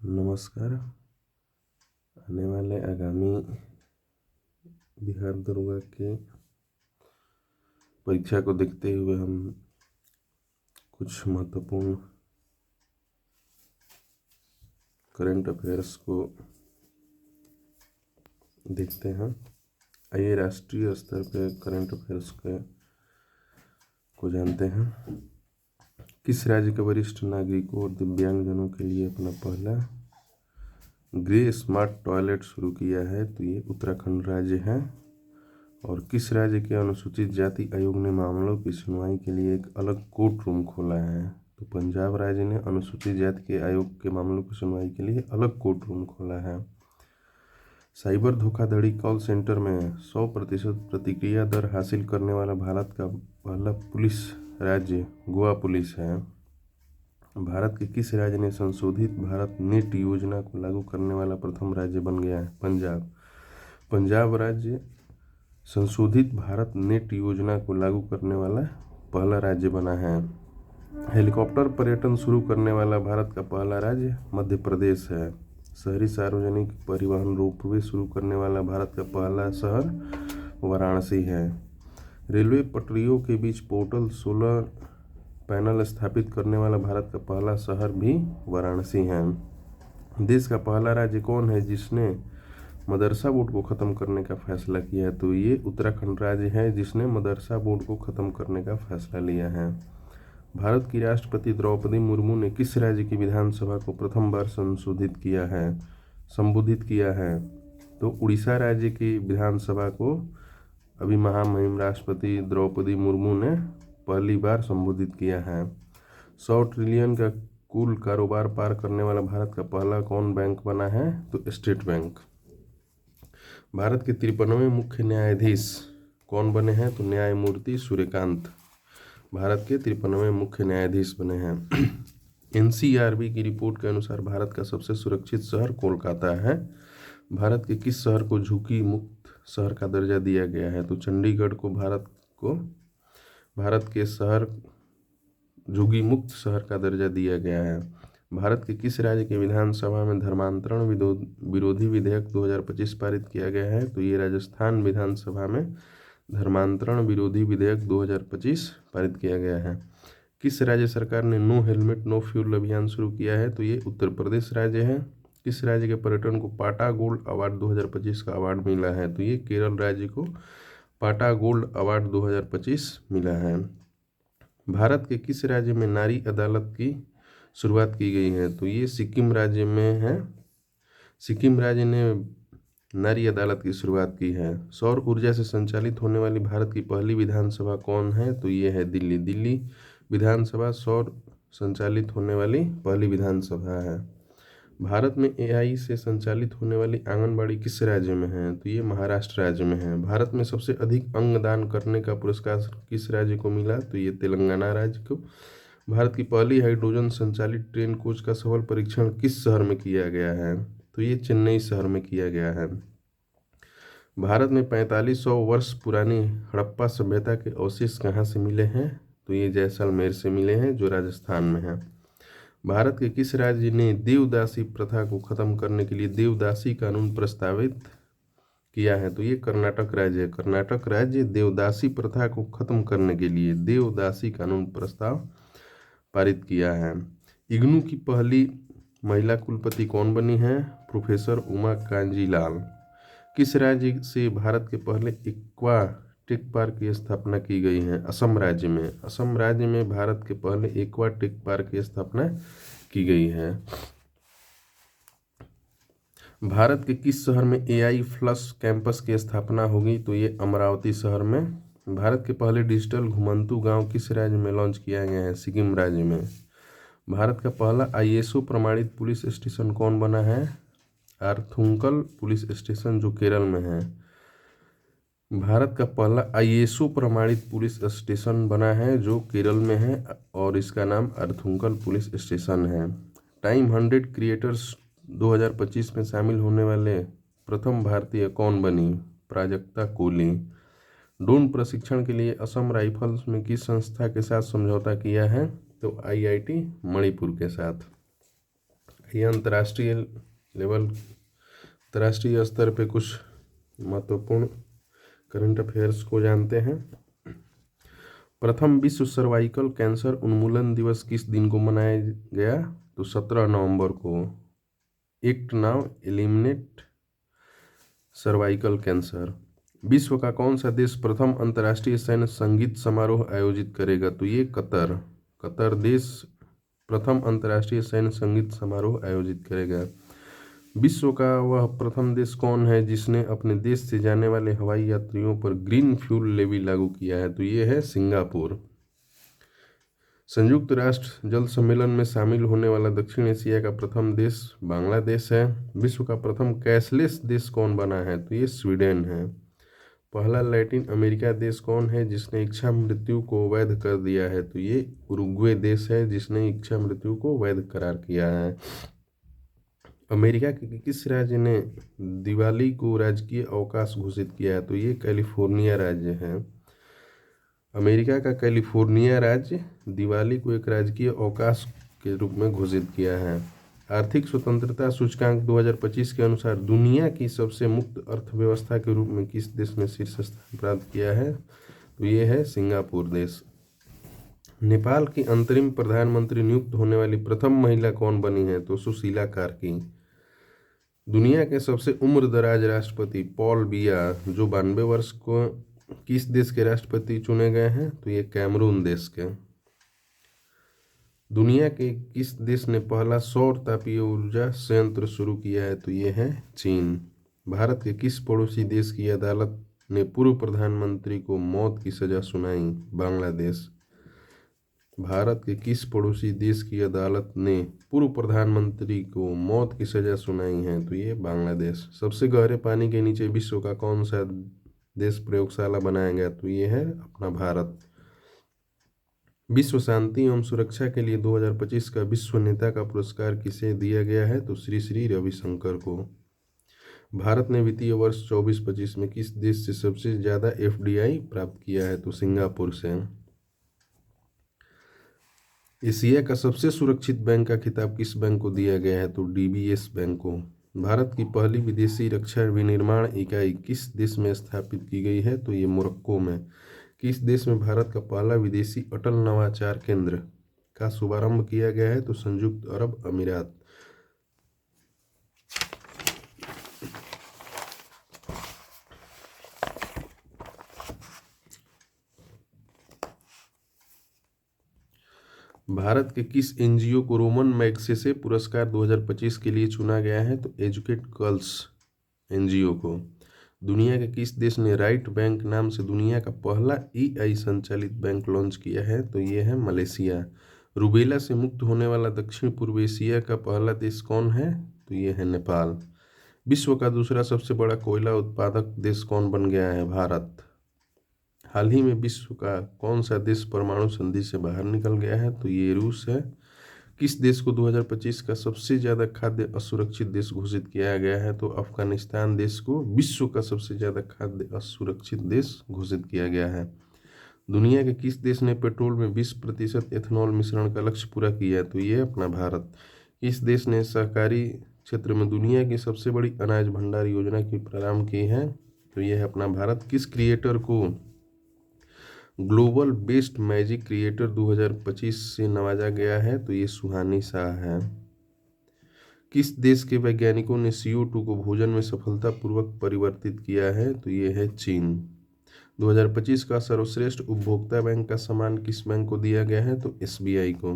नमस्कार। आने वाले आगामी बिहार दरोगा के परीक्षा को देखते हुए हम कुछ महत्वपूर्ण करंट अफेयर्स को देखते हैं। आइए राष्ट्रीय स्तर पे करंट अफेयर्स को जानते हैं। किस राज्य के वरिष्ठ नागरिकों और दिव्यांगजनों के लिए अपना पहला ग्रे स्मार्ट टॉयलेट शुरू किया है? तो ये उत्तराखंड राज्य है। और किस राज्य के अनुसूचित जाति आयोग ने मामलों की सुनवाई के लिए एक अलग कोर्ट रूम खोला है? तो पंजाब राज्य ने अनुसूचित जाति के आयोग के मामलों की सुनवाई के लिए अलग कोर्ट रूम खोला है। साइबर धोखाधड़ी कॉल सेंटर में 100% प्रतिक्रिया दर हासिल करने वाला भारत का पहला पुलिस राज्य गोवा पुलिस है। भारत के किस राज्य ने संशोधित भारत नेट योजना को लागू करने वाला प्रथम राज्य बन गया है? पंजाब। पंजाब राज्य संशोधित भारत नेट योजना को लागू करने वाला पहला राज्य बना है। हेलीकॉप्टर पर्यटन शुरू करने वाला भारत का पहला राज्य मध्य प्रदेश है। शहरी सार्वजनिक परिवहन रोपवे शुरू करने वाला भारत का पहला शहर वाराणसी है। रेलवे पटरियों के बीच पोर्टल सोलर पैनल स्थापित करने वाला भारत का पहला शहर भी वाराणसी है। देश का पहला राज्य कौन है जिसने मदरसा बोर्ड को ख़त्म करने का फैसला किया है? तो ये उत्तराखंड राज्य है जिसने मदरसा बोर्ड को ख़त्म करने का फैसला लिया है। भारत की राष्ट्रपति द्रौपदी मुर्मू ने किस राज्य की विधानसभा को प्रथम बार संबोधित किया है? तो उड़ीसा राज्य की विधानसभा को अभी महामहिम राष्ट्रपति द्रौपदी मुर्मू ने पहली बार संबोधित किया है। 100 ट्रिलियन का कुल कारोबार पार करने वाला भारत का पहला कौन बैंक बना है? तो स्टेट बैंक। भारत के 53वें मुख्य न्यायाधीश कौन बने हैं? तो न्यायमूर्ति सूर्यकांत भारत के 53वें मुख्य न्यायाधीश बने हैं। NCRB की रिपोर्ट के अनुसार भारत का सबसे सुरक्षित शहर कोलकाता है। भारत के किस शहर को झुग्गी मुक्त शहर का दर्जा दिया गया है? तो चंडीगढ़ को भारत के शहर झुग्गी मुक्त शहर का दर्जा दिया गया है। भारत के किस राज्य के विधानसभा में धर्मांतरण विरोधी विधेयक 2025 पारित किया गया है? तो ये राजस्थान विधानसभा में धर्मांतरण विरोधी विधेयक 2025 पारित किया गया है। किस राज्य सरकार ने नो हेलमेट नो फ्यूल अभियान शुरू किया है? तो ये उत्तर प्रदेश राज्य है। किस राज्य के पर्यटन को पाटा गोल्ड अवार्ड 2025 का अवार्ड मिला है? तो ये केरल राज्य को पाटा गोल्ड अवार्ड 2025 मिला है। भारत के किस राज्य में नारी अदालत की शुरुआत की गई है? तो ये सिक्किम राज्य में है। सिक्किम राज्य ने नारी अदालत की शुरुआत की है। सौर ऊर्जा से संचालित होने वाली भारत की पहली विधानसभा कौन है? तो ये है दिल्ली विधानसभा सौर संचालित होने वाली पहली विधानसभा है। भारत में AI से संचालित होने वाली आंगनबाड़ी किस राज्य में है? तो ये महाराष्ट्र राज्य में है। भारत में सबसे अधिक अंगदान करने का पुरस्कार किस राज्य को मिला? तो ये तेलंगाना राज्य को। भारत की पहली हाइड्रोजन संचालित ट्रेन कोच का सफल परीक्षण किस शहर में किया गया है? तो ये चेन्नई शहर में किया गया है। भारत में 4500 वर्ष पुरानी हड़प्पा सभ्यता के अवशेष कहाँ से मिले हैं? तो ये जैसलमेर से मिले हैं जो राजस्थान में है। भारत के किस राज्य ने देवदासी प्रथा को खत्म करने के लिए देवदासी कानून प्रस्तावित किया है? तो ये कर्नाटक राज्य है। कर्नाटक राज्य देवदासी प्रथा को खत्म करने के लिए देवदासी कानून प्रस्ताव पारित किया है। इग्नू की पहली महिला कुलपति कौन बनी है? प्रोफेसर उमा कांजीलाल। किस राज्य से भारत के पहले एक्वा टेक पार्क की स्थापना की गई है? असम राज्य में। असम राज्य में भारत के पहले एक्वा टेक पार्क की स्थापना की गई है। भारत के किस शहर में AI फ्लश कैंपस की स्थापना होगी? तो ये अमरावती शहर में। भारत के पहले डिजिटल घुमंतू गांव किस राज्य में लॉन्च किया गया है? सिक्किम राज्य में। भारत का पहला ISO प्रमाणित पुलिस स्टेशन कौन बना है? अर्थुंकल पुलिस स्टेशन जो केरल में है। भारत का पहला ISO प्रमाणित पुलिस स्टेशन बना है जो केरल में है और इसका नाम अर्थुंकल पुलिस स्टेशन है। टाइम 100 क्रिएटर्स 2025 में शामिल होने वाले प्रथम भारतीय कौन बनी? प्राजक्ता कोली। ड्रोन प्रशिक्षण के लिए असम राइफल्स में किस संस्था के साथ समझौता किया है? तो IIT मणिपुर के साथ। ये अंतर्राष्ट्रीय लेवल, अंतर्राष्ट्रीय स्तर पे कुछ महत्वपूर्ण करंट अफेयर्स को जानते हैं। प्रथम विश्व सर्वाइकल कैंसर उन्मूलन दिवस किस दिन को मनाया गया? तो 17 नवंबर को। Act now eliminate cervical cancer. विश्व का कौन सा देश प्रथम अंतर्राष्ट्रीय सैन्य संगीत समारोह आयोजित करेगा? तो ये कतर। कतर देश प्रथम अंतर्राष्ट्रीय सैन्य संगीत समारोह आयोजित करेगा। विश्व का वह प्रथम देश कौन है जिसने अपने देश से जाने वाले हवाई यात्रियों पर ग्रीन फ्यूल लेवी लागू किया है? तो ये है सिंगापुर। संयुक्त राष्ट्र जल सम्मेलन में शामिल होने वाला दक्षिण एशिया का प्रथम देश बांग्लादेश है। विश्व का प्रथम कैशलेस देश कौन बना है? तो ये स्वीडन है। पहला लैटिन अमेरिका देश कौन है जिसने इच्छा मृत्यु को वैध कर दिया है? तो ये उरुग्वे देश है जिसने इच्छा मृत्यु को वैध करार किया है। अमेरिका के किस राज्य ने दिवाली को राजकीय अवकाश घोषित किया है? तो ये कैलिफोर्निया राज्य है। अमेरिका का कैलिफोर्निया राज्य दिवाली को एक राजकीय अवकाश के रूप में घोषित किया है। आर्थिक स्वतंत्रता सूचकांक 2025 के अनुसार दुनिया की सबसे मुक्त अर्थव्यवस्था के रूप में किस देश ने शीर्ष स्थान प्राप्त किया है? तो ये है सिंगापुर देश। नेपाल की अंतरिम प्रधानमंत्री नियुक्त होने वाली प्रथम महिला कौन बनी है? तो सुशीला कार्की। दुनिया के सबसे उम्रदराज राष्ट्रपति पॉल बिया जो 92 वर्ष को किस देश के राष्ट्रपति चुने गए हैं? तो ये कैमरून देश के। दुनिया के किस देश ने पहला सौर तापीय ऊर्जा संयंत्र शुरू किया है? तो ये है चीन। भारत के किस पड़ोसी देश की अदालत ने पूर्व प्रधानमंत्री को मौत की सजा सुनाई? बांग्लादेश। भारत के किस पड़ोसी देश की अदालत ने पूर्व प्रधानमंत्री को मौत की सजा सुनाई है? तो ये बांग्लादेश। सबसे गहरे पानी के नीचे विश्व का कौन सा देश प्रयोगशाला बनाया गया? तो ये है अपना भारत। विश्व शांति एवं सुरक्षा के लिए 2025 का विश्व नेता का पुरस्कार किसे दिया गया है? तो श्री श्री रविशंकर को। भारत ने वित्तीय वर्ष 24-25 में किस देश से सबसे ज़्यादा FDI प्राप्त किया है? तो सिंगापुर से। एशिया का सबसे सुरक्षित बैंक का खिताब किस बैंक को दिया गया है? तो DBS बैंक को। भारत की पहली विदेशी रक्षा विनिर्माण इकाई किस देश में स्थापित की गई है? तो ये मोरक्को में। किस देश में भारत का पहला विदेशी अटल नवाचार केंद्र का शुभारंभ किया गया है? तो संयुक्त अरब अमीरात। भारत के किस NGO को रोमन मैग्सेसे पुरस्कार 2025 के लिए चुना गया है? तो एजुकेट गर्ल्स NGO को। दुनिया के किस देश ने राइट बैंक नाम से दुनिया का पहला AI संचालित बैंक लॉन्च किया है? तो ये है मलेशिया। रूबेला से मुक्त होने वाला दक्षिण पूर्व एशिया का पहला देश कौन है? तो ये है नेपाल। विश्व का दूसरा सबसे बड़ा कोयला उत्पादक देश कौन बन गया है? भारत। हाल ही में विश्व का कौन सा देश परमाणु संधि से बाहर निकल गया है? तो ये रूस है। किस देश को 2025 का सबसे ज़्यादा खाद्य असुरक्षित देश घोषित किया गया है? तो अफगानिस्तान देश को विश्व का सबसे ज़्यादा खाद्य असुरक्षित देश घोषित किया गया है। दुनिया के किस देश ने पेट्रोल में 20% एथनॉल मिश्रण का लक्ष्य पूरा किया है? तो ये अपना भारत। किस देश ने सहकारी क्षेत्र में दुनिया की सबसे बड़ी अनाज भंडार योजना की प्रारंभ की है? तो ये है अपना भारत। किस क्रिएटर को ग्लोबल बेस्ट मैजिक क्रिएटर 2025 से नवाजा गया है? तो ये सुहानी शाह है। किस देश के वैज्ञानिकों ने CO2 को भोजन में सफलतापूर्वक परिवर्तित किया है? तो ये है चीन। 2025 का सर्वश्रेष्ठ उपभोक्ता बैंक का सम्मान किस बैंक को दिया गया है? तो SBI को।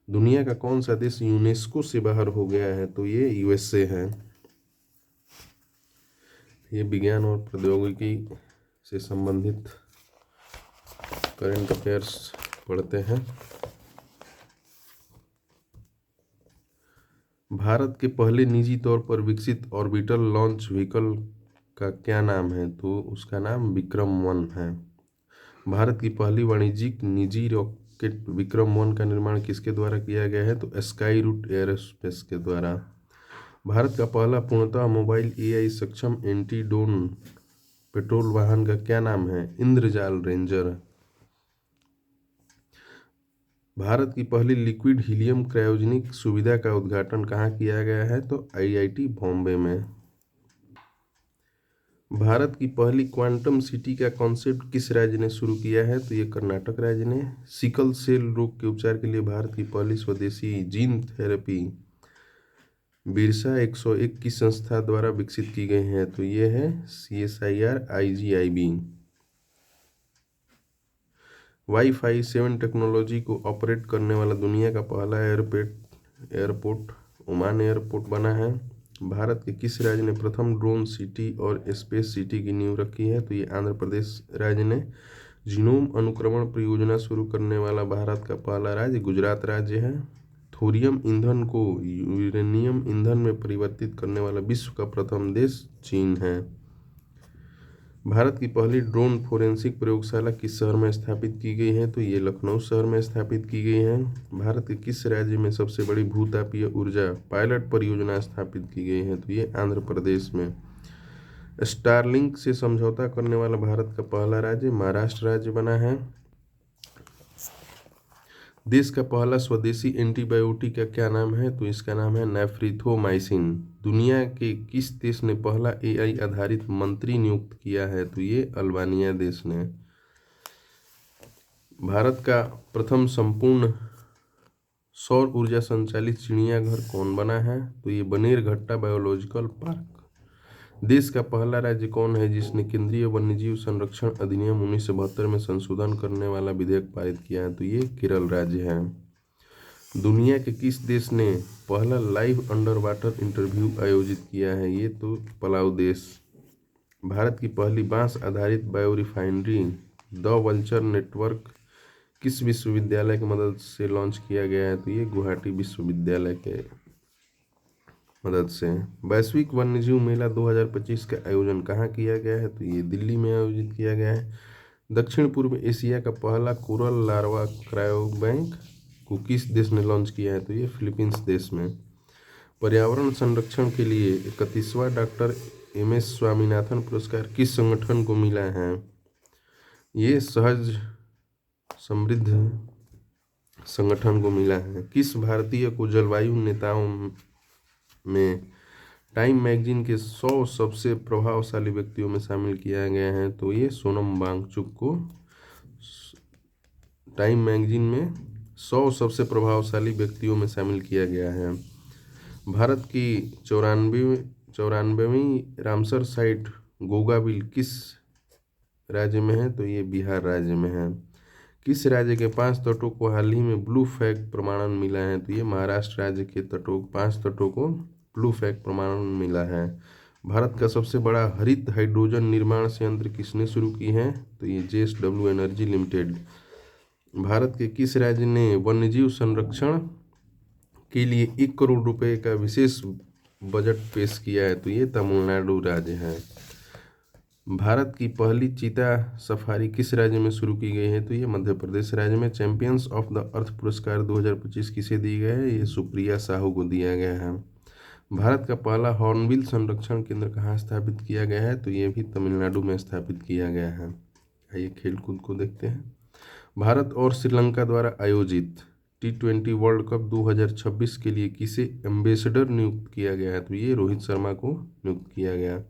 दुनिया का कौन सा देश यूनेस्को से बाहर हो गया है? तो ये USA है। ये विज्ञान और प्रौद्योगिकी से संबंधित करंट अफेयर्स पढ़ते हैं। भारत के पहले निजी तौर पर विकसित ऑर्बिटल लॉन्च व्हीकल का क्या नाम है? तो उसका नाम विक्रम-1 है। भारत की पहली वाणिज्यिक निजी रॉकेट विक्रम-1 का निर्माण किसके द्वारा किया गया है? तो स्काई रूट एयरोस्पेस के द्वारा। भारत का पहला पूर्णतः मोबाइल AI सक्षम एंटी ड्रोन पेट्रोल वाहन का क्या नाम है? इंद्रजाल रेंजर। भारत की पहली लिक्विड हीलियम क्रायोजेनिक सुविधा का उद्घाटन कहाँ किया गया है? तो आईआईटी बॉम्बे में। भारत की पहली क्वांटम सिटी का कॉन्सेप्ट किस राज्य ने शुरू किया है? तो ये कर्नाटक राज्य ने। सिकल सेल रोग के उपचार के लिए भारत की पहली स्वदेशी जीन थेरेपी बिरसा 101 की संस्था द्वारा विकसित की गई है? तो ये है CSIR IGIB। वाईफाई 7 टेक्नोलॉजी को ऑपरेट करने वाला दुनिया का पहला एयरपोर्ट ओमान एयरपोर्ट बना है। भारत के किस राज्य ने प्रथम ड्रोन सिटी और स्पेस सिटी की नींव रखी है? तो ये आंध्र प्रदेश राज्य ने। जीनोम अनुक्रमण परियोजना शुरू करने वाला भारत का पहला राज्य गुजरात राज्य है। थोरियम ईंधन को यूरेनियम ईंधन में परिवर्तित करने वाला विश्व का प्रथम देश चीन है। भारत की पहली ड्रोन फोरेंसिक प्रयोगशाला किस शहर में स्थापित की गई है? तो ये लखनऊ शहर में स्थापित की गई है। भारत के किस राज्य में सबसे बड़ी भूतापीय ऊर्जा पायलट परियोजना स्थापित की गई है? तो ये आंध्र प्रदेश में। स्टारलिंक से समझौता करने वाला भारत का पहला राज्य महाराष्ट्र राज्य बना है। देश का पहला स्वदेशी एंटीबायोटिक का क्या नाम है? तो इसका नाम है नेफ्रिथोमाइसिन। दुनिया के किस देश ने पहला AI आधारित मंत्री नियुक्त किया है? तो ये अल्बानिया देश ने। भारत का प्रथम संपूर्ण सौर ऊर्जा संचालित चिड़ियाघर कौन बना है? तो ये बनेरघट्टा बायोलॉजिकल पार्क। देश का पहला राज्य कौन है जिसने केंद्रीय वन्यजीव संरक्षण अधिनियम 1972 में संशोधन करने वाला विधेयक पारित किया है? तो ये केरल राज्य है। दुनिया के किस देश ने पहला लाइव अंडर वाटर इंटरव्यू आयोजित किया है? ये तो पलाऊ देश। भारत की पहली बांस आधारित bio refinery the vulture network किस विश्वविद्यालय की मदद से लॉन्च किया गया है? तो ये गुवाहाटी विश्वविद्यालय के मदद से। वैश्विक वन्यजीव मेला 2025 का आयोजन कहाँ किया गया है? तो ये दिल्ली में आयोजित किया गया है। दक्षिण पूर्व एशिया का पहला कोरल लार्वा क्रायो बैंक को किस देश ने लॉन्च किया है? तो ये फिलीपींस देश में। पर्यावरण संरक्षण के लिए 31वां डॉक्टर MS स्वामीनाथन पुरस्कार किस संगठन को मिला है? ये सहज समृद्ध संगठन को मिला है। किस भारतीय को जलवायु नेताओं में टाइम मैगजीन के 100 सबसे प्रभावशाली व्यक्तियों में शामिल किया गया है? तो ये सोनम वांगचुक को टाइम मैगजीन में 100 सबसे प्रभावशाली व्यक्तियों में शामिल किया गया है। भारत की 94वीं रामसर साइट गोगाबिल किस राज्य में है? तो ये बिहार राज्य में है। किस राज्य के 5 तटों को हाल ही में ब्लू फ्लैग प्रमाणन मिला है? तो ये महाराष्ट्र राज्य के 5 तटों को ब्लू फ्लैग प्रमाणन मिला है। भारत का सबसे बड़ा हरित हाइड्रोजन निर्माण संयंत्र किसने शुरू की है? तो ये JSW एनर्जी लिमिटेड। भारत के किस राज्य ने वन्यजीव संरक्षण के लिए 1 करोड़ रुपए का विशेष बजट पेश किया है? तो ये तमिलनाडु राज्य है। भारत की पहली चीता सफारी किस राज्य में शुरू की गई है? तो ये मध्य प्रदेश राज्य में। चैंपियंस ऑफ द अर्थ पुरस्कार 2025 किसे दिया गया है? ये सुप्रिया साहू को दिया गया है। भारत का पहला हॉर्नबिल संरक्षण केंद्र कहाँ स्थापित किया गया है? तो ये भी तमिलनाडु में स्थापित किया गया है। आइए खेलकूद को देखते हैं। भारत और श्रीलंका द्वारा आयोजित T20 वर्ल्ड कप 2026 के लिए किसे एम्बेसडर नियुक्त किया गया है? तो ये रोहित शर्मा को नियुक्त किया गया।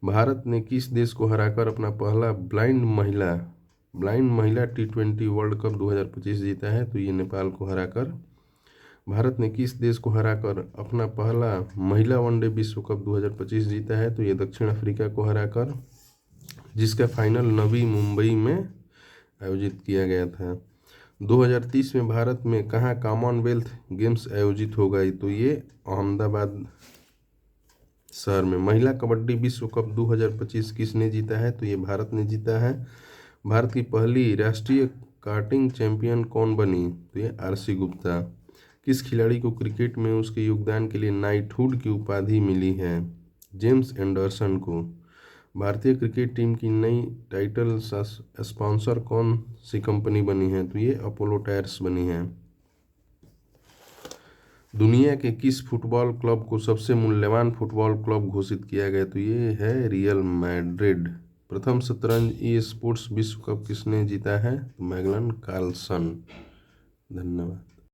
भारत ने किस देश को हराकर अपना पहला ब्लाइंड महिला T20 वर्ल्ड कप 2025 जीता है? तो ये नेपाल को हराकर। भारत ने किस देश को हराकर अपना पहला महिला वनडे विश्व कप 2025 जीता है? तो ये दक्षिण अफ्रीका को हराकर, जिसका फाइनल नवी मुंबई में आयोजित किया गया था। 2030 में भारत में कहाँ कॉमनवेल्थ गेम्स आयोजित होगा? तो ये अहमदाबाद शहर में। महिला कबड्डी विश्व कप 2025 किसने जीता है? तो ये भारत ने जीता है। भारत की पहली राष्ट्रीय कार्टिंग चैंपियन कौन बनी? तो ये RC गुप्ता। किस खिलाड़ी को क्रिकेट में उसके योगदान के लिए नाइटहुड की उपाधि मिली है? जेम्स एंडरसन को। भारतीय क्रिकेट टीम की नई टाइटल स्पॉन्सर कौन सी कंपनी बनी है? तो ये अपोलो टायर्स बनी है। दुनिया के किस फुटबॉल क्लब को सबसे मूल्यवान फुटबॉल क्लब घोषित किया गया? तो ये है रियल मैड्रिड। प्रथम शतरंज स्पोर्ट्स विश्व कप किसने जीता है? Magnus Carlsen. धन्यवाद।